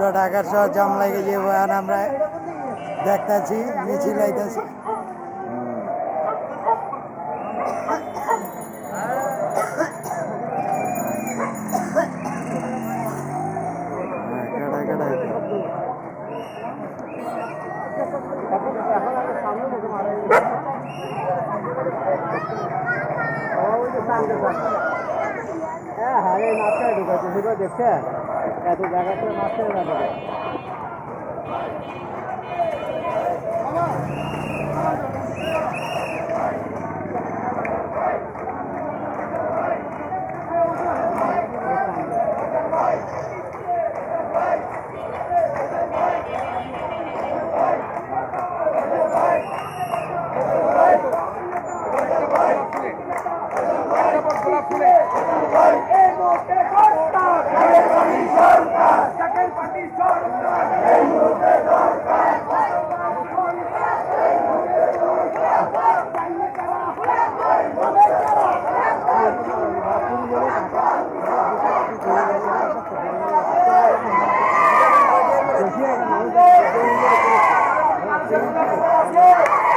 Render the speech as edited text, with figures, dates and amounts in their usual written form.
পুরো ঢাকার শহর জাম লাগে যে বয়ান আমরা দেখতেছি মিছিল আইতেছি। হ্যাঁ হ্যাঁ এই মাছটাই ঢুকাচ্ছে সেটা দেখছেন এত জায়গাতে মাছটাই না ঢুকে Yeah.